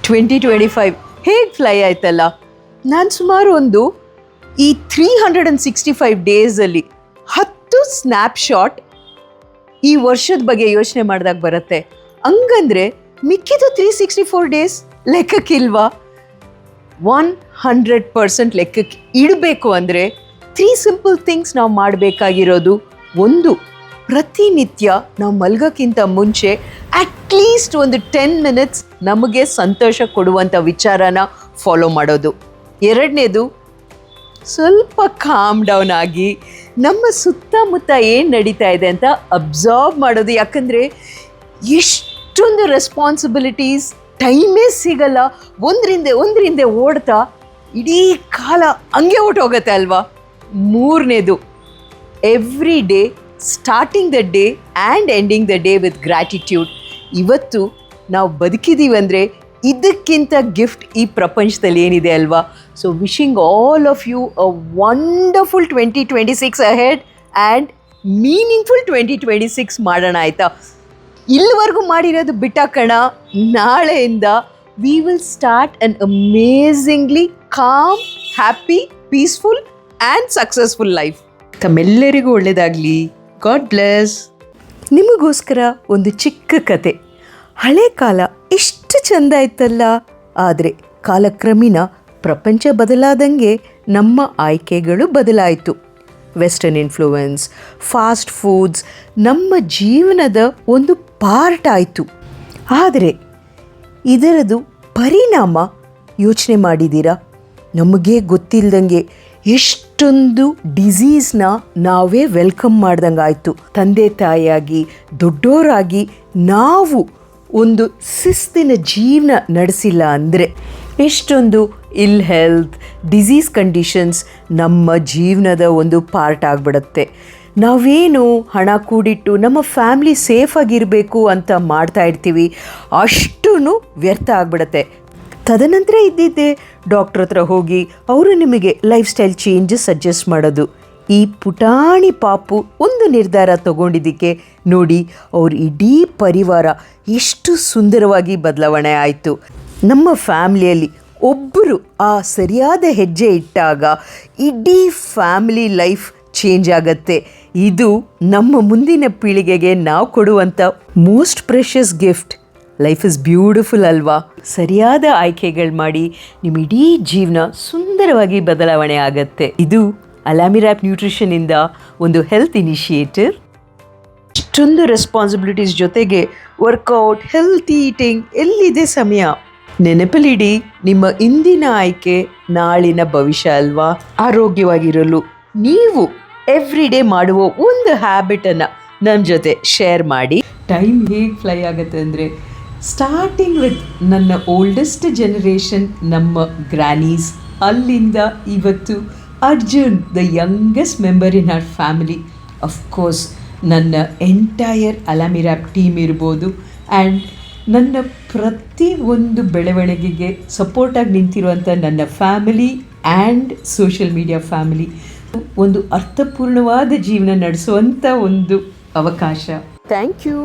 2025 ಹೇಗೆ ಫ್ಲೈ ಆಯ್ತಲ್ಲ. ನಾನು ಸುಮಾರು ಈ 365 ಡೇಸಲ್ಲಿ 10 ಸ್ನ್ಯಾಪ್ಶಾಟ್ ಈ ವರ್ಷದ ಬಗ್ಗೆ ಯೋಚನೆ ಮಾಡಿದಾಗ ಬರುತ್ತೆ. ಹಂಗಂದ್ರೆ ಮಿಕ್ಕಿದ 364 ಡೇಸ್ ಲೆಕ್ಕಕ್ಕಿಲ್ವಾ? 100% ಲೆಕ್ಕಕ್ಕೆ ಇಡಬೇಕು ಅಂದರೆ 3 ಸಿಂಪಲ್ ಥಿಂಗ್ಸ್ ನಾವು ಮಾಡಬೇಕಾಗಿರೋದು. ಒಂದು, ಪ್ರತಿನಿತ್ಯ ನಾವು ಮಲ್ಗೋಕ್ಕಿಂತ ಮುಂಚೆ ಅಟ್ಲೀಸ್ಟ್ 10 ಮಿನಿಟ್ಸ್ ನಮಗೆ ಸಂತೋಷ ಕೊಡುವಂಥ ವಿಚಾರನ ಫಾಲೋ ಮಾಡೋದು. ಎರಡನೇದು, ಸ್ವಲ್ಪ ಕಾಮ್ ಡೌನ್ ಆಗಿ ನಮ್ಮ ಸುತ್ತಮುತ್ತ ಏನು ನಡೀತಾ ಇದೆ ಅಂತ ಅಬ್ಸರ್ವ್ ಮಾಡೋದು. ಯಾಕಂದರೆ ಎಷ್ಟೊಂದು ರೆಸ್ಪಾನ್ಸಿಬಿಲಿಟೀಸ್, ಟೈಮೇ ಸಿಗಲ್ಲ, ಒಂದ್ರಿಂದ ಓಡ್ತಾ ಇಡೀ ಕಾಲ ಹಂಗೆ ಹೊರ್ಟೋಗುತ್ತೆ ಅಲ್ವಾ. ಮೂರನೇದು, every day starting the day and ending the day with gratitude. ಇವತ್ತು ನಾವು ಬದುಕಿದ್ದೀವಿ ಅಂದರೆ ಇದಕ್ಕಿಂತ ಗಿಫ್ಟ್ ಈ ಪ್ರಪಂಚದಲ್ಲಿ ಏನಿದೆ ಅಲ್ವಾ. So wishing all of you a wonderful 2026 ahead and meaningful 2026 ಮಾಡೋಣ ಆಯಿತಾ. ಇಲ್ಲಿವರೆಗೂ ಮಾಡಿರೋದು ಬಿಟ್ಟಾಕಣ. ನಾಳೆಯಿಂದ we will start an amazingly calm, happy, peaceful and successful life. ತಮ್ಮೆಲ್ಲರಿಗೂ ಒಳ್ಳೆಯದಾಗಲಿ. God bless. ನಿಮಗೋಸ್ಕರ ಒಂದು ಚಿಕ್ಕ ಕತೆ. ಹಳೆ ಕಾಲ ಎಷ್ಟು ಚೆಂದ ಇತ್ತಲ್ಲ. ಆದರೆ ಕಾಲಕ್ರಮೇಣ ಪ್ರಪಂಚ ಬದಲಾದಂಗೆ ನಮ್ಮ ಆಯ್ಕೆಗಳು ಬದಲಾಯಿತು. ವೆಸ್ಟರ್ನ್ ಇನ್ಫ್ಲೂಯೆನ್ಸ್, ಫಾಸ್ಟ್ ಫುಡ್ಸ್ ನಮ್ಮ ಜೀವನದ ಒಂದು ಪಾರ್ಟ್ ಆಯಿತು. ಆದರೆ ಇದರದು ಪರಿಣಾಮ ಯೋಚನೆ ಮಾಡಿದ್ದೀರಾ? ನಮಗೆ ಗೊತ್ತಿಲ್ಲದಂಗೆ ಎಷ್ಟೊಂದು ಡಿಸೀಸ್ನ ನಾವೇ ವೆಲ್ಕಮ್ ಮಾಡ್ದಂಗೆ ಆಯಿತು. ತಂದೆ ತಾಯಿಯಾಗಿ ದೊಡ್ಡೋರಾಗಿ ನಾವು ಒಂದು ಶಿಸ್ತಿನ ಜೀವನ ನಡೆಸಿಲ್ಲ ಅಂದರೆ ಎಷ್ಟೊಂದು ಇಲ್ ಹೆಲ್ತ್, ಡಿಸೀಸ್ ಕಂಡೀಷನ್ಸ್ ನಮ್ಮ ಜೀವನದ ಒಂದು ಪಾರ್ಟ್ ಆಗಿಬಿಡುತ್ತೆ. ನಾವೇನು ಹಣ ಕೂಡಿಟ್ಟು ನಮ್ಮ ಫ್ಯಾಮ್ಲಿ ಸೇಫಾಗಿರಬೇಕು ಅಂತ ಮಾಡ್ತಾ ಇರ್ತೀವಿ, ಅಷ್ಟೂ ವ್ಯರ್ಥ ಆಗಿಬಿಡುತ್ತೆ. ತದನಂತರ ಇದ್ದಿದ್ದೆ ಡಾಕ್ಟ್ರ್ ಹತ್ರ ಹೋಗಿ ಅವರು ನಿಮಗೆ ಲೈಫ್ ಸ್ಟೈಲ್ ಚೇಂಜಸ್ ಸಜೆಸ್ಟ್ ಮಾಡೋದು. ಈ ಪುಟಾಣಿ ಪಾಪು ಒಂದು ನಿರ್ಧಾರ ತಗೊಂಡಿದ್ದಕ್ಕೆ ನೋಡಿ ಅವ್ರ ಇಡೀ ಪರಿವಾರ ಎಷ್ಟು ಸುಂದರವಾಗಿ ಬದಲಾವಣೆ ಆಯಿತು. ನಮ್ಮ ಫ್ಯಾಮ್ಲಿಯಲ್ಲಿ ಒಬ್ಬರು ಆ ಸರಿಯಾದ ಹೆಜ್ಜೆ ಇಟ್ಟಾಗ ಇಡೀ ಫ್ಯಾಮಿಲಿ ಲೈಫ್ ಚೇಂಜ್ ಆಗತ್ತೆ. ಇದು ನಮ್ಮ ಮುಂದಿನ ಪೀಳಿಗೆಗೆ ನಾವು ಕೊಡುವಂಥ most precious gift. Life is beautiful ಅಲ್ವಾ? ಸರಿಯಾದ ಆಯ್ಕೆಗಳು ಮಾಡಿ ನಿಮ್ಮ ಇಡೀ ಜೀವನ ಸುಂದರವಾಗಿ ಬದಲಾವಣೆ ಆಗತ್ತೆ. ಇದು ಅಲಾಮಿರ್ಯಾಪ್ ನ್ಯೂಟ್ರಿಷನಿಂದ ಒಂದು ಹೆಲ್ತ್ ಇನಿಷಿಯೇಟಿವ್. ಇಷ್ಟೊಂದು ರೆಸ್ಪಾನ್ಸಿಬಿಲಿಟೀಸ್ ಜೊತೆಗೆ ವರ್ಕೌಟ್, ಹೆಲ್ತ್ ಈಟಿಂಗ್, ಎಲ್ಲಿದೆ ಸಮಯ? ನೆನಪಲ್ಲಿಡಿ, ನಿಮ್ಮ ಇಂದಿನ ಆಯ್ಕೆ ನಾಳಿನ ಭವಿಷ್ಯ ಅಲ್ವಾ. ಆರೋಗ್ಯವಾಗಿರಲು ನೀವು ಎವ್ರಿ ಡೇ ಮಾಡುವ ಒಂದು ಹ್ಯಾಬಿಟನ್ನು ನಮ್ಮ ಜೊತೆ ಶೇರ್ ಮಾಡಿ. ಟೈಮ್ ಹೇಗೆ ಫ್ಲೈ ಆಗುತ್ತೆ ಅಂದರೆ, ಸ್ಟಾರ್ಟಿಂಗ್ ವಿತ್ ನನ್ನ ಓಲ್ಡೆಸ್ಟ್ ಜನರೇಷನ್, ನಮ್ಮ ಗ್ರ್ಯಾನೀಸ್, ಅಲ್ಲಿಂದ ಇವತ್ತು Arjun, the youngest member in our family. Of course ನನ್ನ ಎಂಟೈರ್ ಅಲಾಮಿರ್ಯಾಪ್ ಟೀಮ್ ಇರ್ಬೋದು, ಆ್ಯಂಡ್ ನನ್ನ ಪ್ರತಿ ಒಂದು ಬೆಳವಣಿಗೆಗೆ ಸಪೋರ್ಟಾಗಿ ನಿಂತಿರುವಂಥ ನನ್ನ family and social media family. ಒಂದು ಅರ್ಥಪೂರ್ಣವಾದ ಜೀವನ ನಡೆಸುವಂಥ ಒಂದು ಅವಕಾಶ. Thank you.